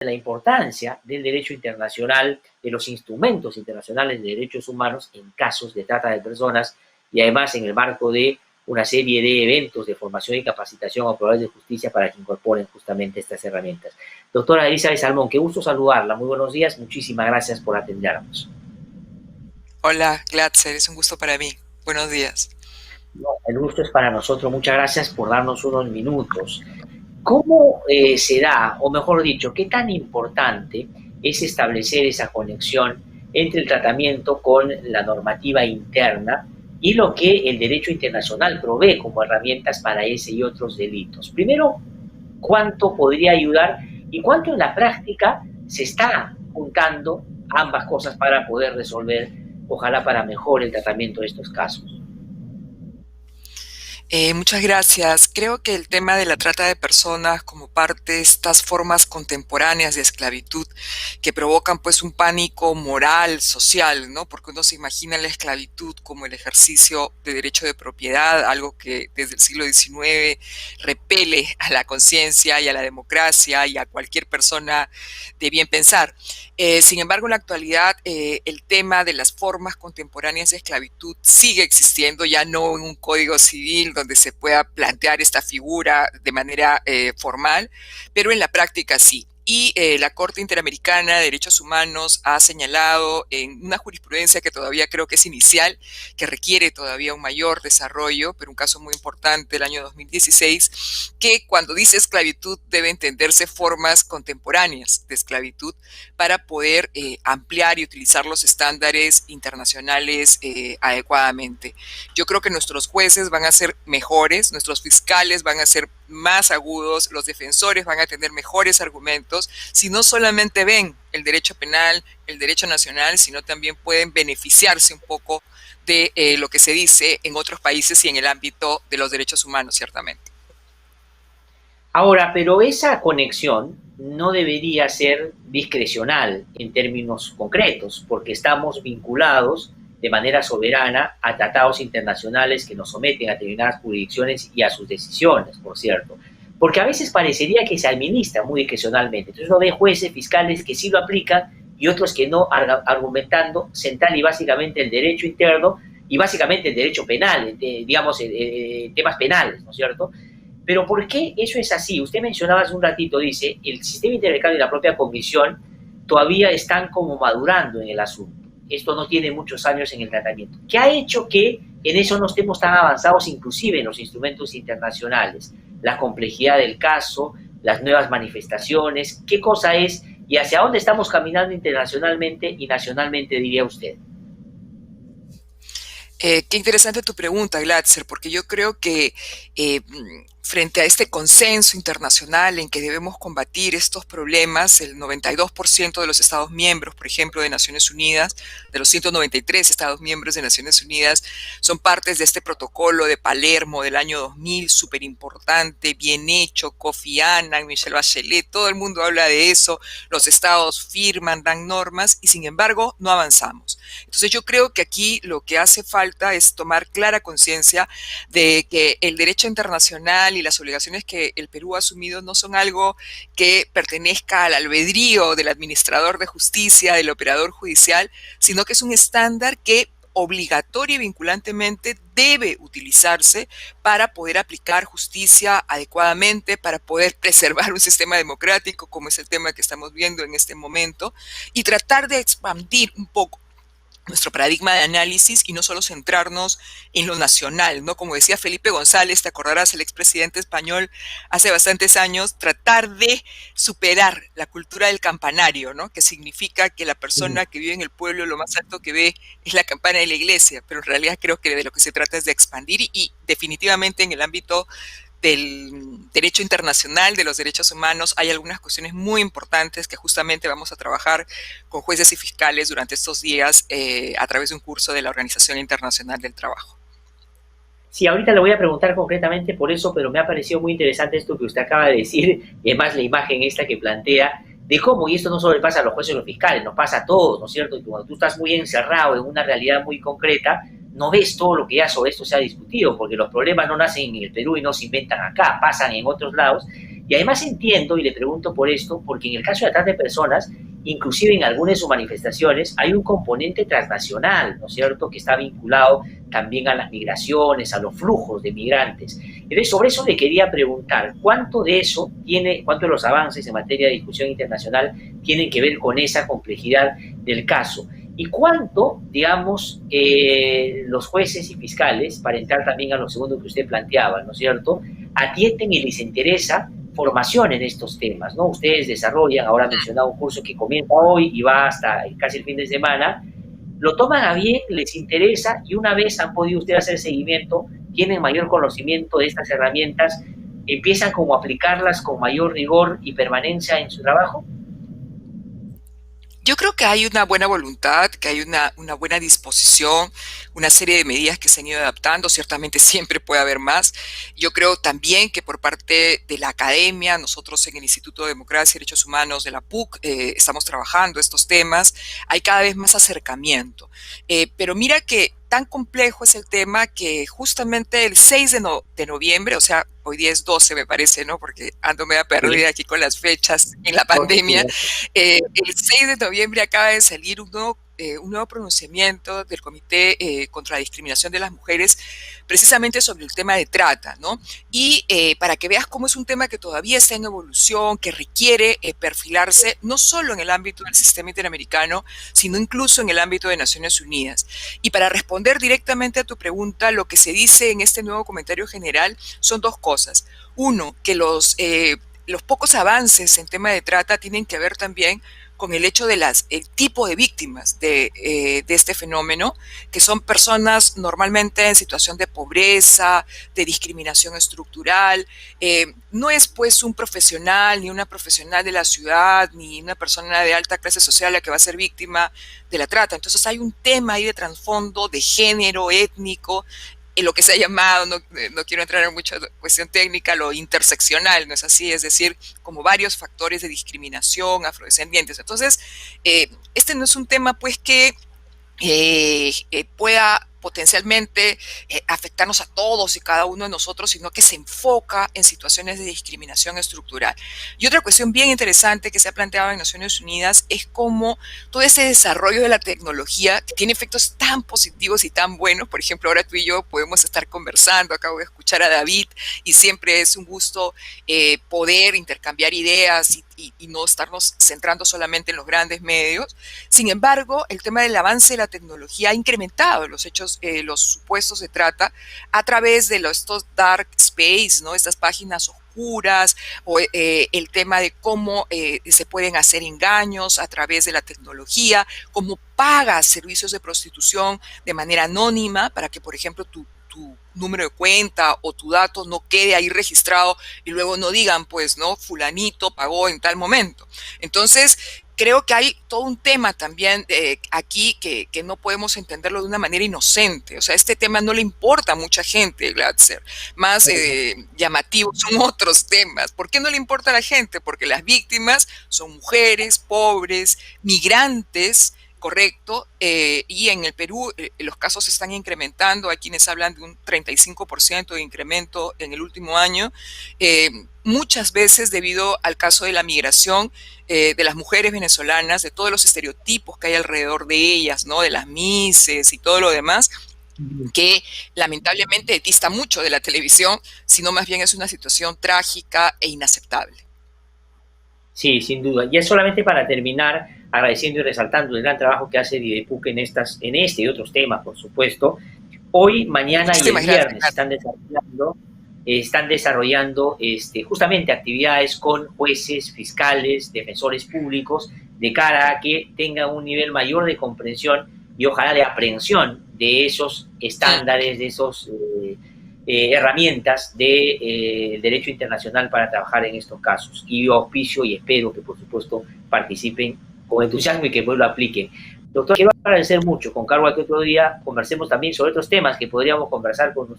la importancia del derecho internacional, de los instrumentos internacionales de derechos humanos en casos de trata de personas y además en el marco de una serie de eventos de formación y capacitación a operadores de justicia para que incorporen justamente estas herramientas. Doctora Elizabeth Salmón, qué gusto saludarla. Muy buenos días. Muchísimas gracias por atendernos. Hola, Glatzer, es un gusto para mí. Buenos días. No, el gusto es para nosotros. Muchas gracias por darnos unos minutos. ¿Cómo se da, o mejor dicho, qué tan importante es establecer esa conexión entre el tratamiento con la normativa interna y lo que el derecho internacional provee como herramientas para ese y otros delitos? Primero, ¿cuánto podría ayudar y cuánto en la práctica se está juntando ambas cosas para poder resolver, ojalá para mejor el tratamiento de estos casos? Muchas gracias. Creo que el tema de la trata de personas como parte de estas formas contemporáneas de esclavitud que provocan pues un pánico moral, social, ¿no? Porque uno se imagina la esclavitud como el ejercicio de derecho de propiedad, algo que desde el siglo XIX repele a la conciencia y a la democracia y a cualquier persona de bien pensar. Sin embargo, en la actualidad, el tema de las formas contemporáneas de esclavitud sigue existiendo, ya no en un código civil donde se pueda plantear esta figura de manera formal, pero en la práctica sí. Y la Corte Interamericana de Derechos Humanos ha señalado en una jurisprudencia que todavía creo que es inicial, que requiere todavía un mayor desarrollo, pero un caso muy importante del año 2016, que cuando dice esclavitud debe entenderse formas contemporáneas de esclavitud para poder ampliar y utilizar los estándares internacionales adecuadamente. Yo creo que nuestros jueces van a ser mejores, nuestros fiscales van a ser más agudos, los defensores van a tener mejores argumentos, si no solamente ven el derecho penal, el derecho nacional, sino también pueden beneficiarse un poco de lo que se dice en otros países y en el ámbito de los derechos humanos, ciertamente. Ahora, pero esa conexión no debería ser discrecional en términos concretos, porque estamos vinculados de manera soberana a tratados internacionales que nos someten a determinadas jurisdicciones y a sus decisiones, por cierto. Porque a veces parecería que se administra muy discrecionalmente. Entonces uno ve jueces, fiscales que sí lo aplican y otros que no, argumentando central y básicamente el derecho interno y básicamente el derecho penal, digamos, temas penales, ¿no es cierto? Pero ¿por qué eso es así? Usted mencionaba hace un ratito, dice, el sistema interamericano y la propia comisión todavía están como madurando en el asunto. Esto no tiene muchos años en el tratamiento. ¿Qué ha hecho que en eso no estemos tan avanzados, inclusive en los instrumentos internacionales? La complejidad del caso, las nuevas manifestaciones, ¿qué cosa es y hacia dónde estamos caminando internacionalmente y nacionalmente, diría usted? Qué interesante tu pregunta, Glatzer, porque yo creo que frente a este consenso internacional en que debemos combatir estos problemas, el 92% de los Estados miembros, por ejemplo, de Naciones Unidas, de los 193 Estados miembros de Naciones Unidas, son partes de este protocolo de Palermo del año 2000, súper importante, bien hecho, Kofi Annan, Michelle Bachelet, todo el mundo habla de eso, los estados firman, dan normas y sin embargo no avanzamos. Entonces yo creo que aquí lo que hace falta es tomar clara conciencia de que el derecho internacional y las obligaciones que el Perú ha asumido no son algo que pertenezca al albedrío del administrador de justicia, del operador judicial, sino que es un estándar que obligatorio y vinculantemente debe utilizarse para poder aplicar justicia adecuadamente, para poder preservar un sistema democrático, como es el tema que estamos viendo en este momento, y tratar de expandir un poco nuestro paradigma de análisis y no solo centrarnos en lo nacional, ¿no? Como decía Felipe González, te acordarás, el expresidente español hace bastantes años, tratar de superar la cultura del campanario, ¿no? Que significa que la persona que vive en el pueblo lo más alto que ve es la campana de la iglesia, pero en realidad creo que de lo que se trata es de expandir y definitivamente en el ámbito del derecho internacional, de los derechos humanos, hay algunas cuestiones muy importantes que justamente vamos a trabajar con jueces y fiscales durante estos días a través de un curso de la Organización Internacional del Trabajo. Sí, ahorita le voy a preguntar concretamente por eso, pero me ha parecido muy interesante esto que usted acaba de decir, y además la imagen esta que plantea, de cómo, y esto no solo le pasa a los jueces y los fiscales, nos pasa a todos, ¿no es cierto? Y cuando tú estás muy encerrado en una realidad muy concreta, no ves todo lo que ya sobre esto se ha discutido, porque los problemas no nacen en el Perú y no se inventan acá, pasan en otros lados, Y además entiendo, y le pregunto por esto, porque en el caso de la trata de personas, inclusive en algunas de sus manifestaciones, hay un componente transnacional, ¿no es cierto?, que está vinculado también a las migraciones, a los flujos de migrantes. Entonces, sobre eso le quería preguntar, ¿cuánto de eso tiene, cuánto de los avances en materia de discusión internacional tienen que ver con esa complejidad del caso? ¿Y cuánto, digamos, los jueces y fiscales, para entrar también a lo segundo que usted planteaba, ¿no es cierto?, atienden y les interesa formación en estos temas, ¿no? Ustedes desarrollan, ahora han mencionado un curso que comienza hoy y va hasta casi el fin de semana, lo toman a bien, les interesa, y una vez han podido ustedes hacer seguimiento, tienen mayor conocimiento de estas herramientas, empiezan como a aplicarlas con mayor rigor y permanencia en su trabajo. Yo creo que hay una buena voluntad, que hay una buena disposición, una serie de medidas que se han ido adaptando. Ciertamente siempre puede haber más. Yo creo también que por parte de la academia, nosotros en el Instituto de Democracia y Derechos Humanos de la PUC estamos trabajando estos temas. Hay cada vez más acercamiento. Pero mira que tan complejo es el tema que justamente el 6 de noviembre, o sea, hoy día es 12 me parece, ¿no? Porque ando media Sí, perdida aquí con las fechas en la pandemia. El 6 de noviembre acaba de salir un nuevo pronunciamiento del Comité contra la Discriminación de las Mujeres, precisamente sobre el tema de trata, ¿no? Y para que veas cómo es un tema que todavía está en evolución, que requiere perfilarse no solo en el ámbito del sistema interamericano, sino incluso en el ámbito de Naciones Unidas. Y para responder directamente a tu pregunta, lo que se dice en este nuevo comentario general son dos cosas. Uno, que los pocos avances en tema de trata tienen que ver también con el hecho de el tipo de víctimas de este fenómeno, que son personas normalmente en situación de pobreza, de discriminación estructural. No es pues un profesional, ni una profesional de la ciudad, ni una persona de alta clase social la que va a ser víctima de la trata. Entonces hay un tema ahí de trasfondo, de género, étnico, en lo que se ha llamado, no quiero entrar en mucha cuestión técnica, lo interseccional, ¿no es así? Es decir, como varios factores de discriminación afrodescendientes. Entonces, este no es un tema pues que pueda potencialmente afectarnos a todos y cada uno de nosotros, sino que se enfoca en situaciones de discriminación estructural. Y otra cuestión bien interesante que se ha planteado en Naciones Unidas es cómo todo ese desarrollo de la tecnología que tiene efectos tan positivos y tan buenos. Por ejemplo, ahora tú y yo podemos estar conversando, acabo de escuchar a David y siempre es un gusto poder intercambiar ideas y no estarnos centrando solamente en los grandes medios. Sin embargo, el tema del avance de la tecnología ha incrementado los hechos, los supuestos de trata a través de estos dark space, ¿no? Estas páginas oscuras, o el tema de cómo se pueden hacer engaños a través de la tecnología, cómo pagas servicios de prostitución de manera anónima para que, por ejemplo, tu número de cuenta o tu dato no quede ahí registrado y luego no digan, pues, ¿no? Fulanito pagó en tal momento. Entonces, creo que hay todo un tema también aquí que no podemos entenderlo de una manera inocente. O sea, este tema no le importa a mucha gente, Glatzer. Más llamativos son otros temas. ¿Por qué no le importa a la gente? Porque las víctimas son mujeres, pobres, migrantes, correcto, y en el Perú los casos se están incrementando. Hay quienes hablan de un 35% de incremento en el último año, muchas veces debido al caso de la migración de las mujeres venezolanas, de todos los estereotipos que hay alrededor de ellas, ¿no? De las mises y todo lo demás, que lamentablemente dista mucho de la televisión, sino más bien es una situación trágica e inaceptable. Sí, sin duda. Y es solamente para terminar, agradeciendo y resaltando el gran trabajo que hace Didepuc en este y otros temas, por supuesto. Hoy, mañana y el Muchísimas viernes gracias. están desarrollando justamente actividades con jueces, fiscales, defensores públicos, de cara a que tengan un nivel mayor de comprensión y ojalá de aprehensión de esos estándares, de esos herramientas de derecho internacional para trabajar en estos casos. Y yo auspicio y espero que, por supuesto, participen con entusiasmo y que pues lo apliquen. Doctor, quiero agradecer mucho, con cargo a que otro día conversemos también sobre otros temas que podríamos conversar con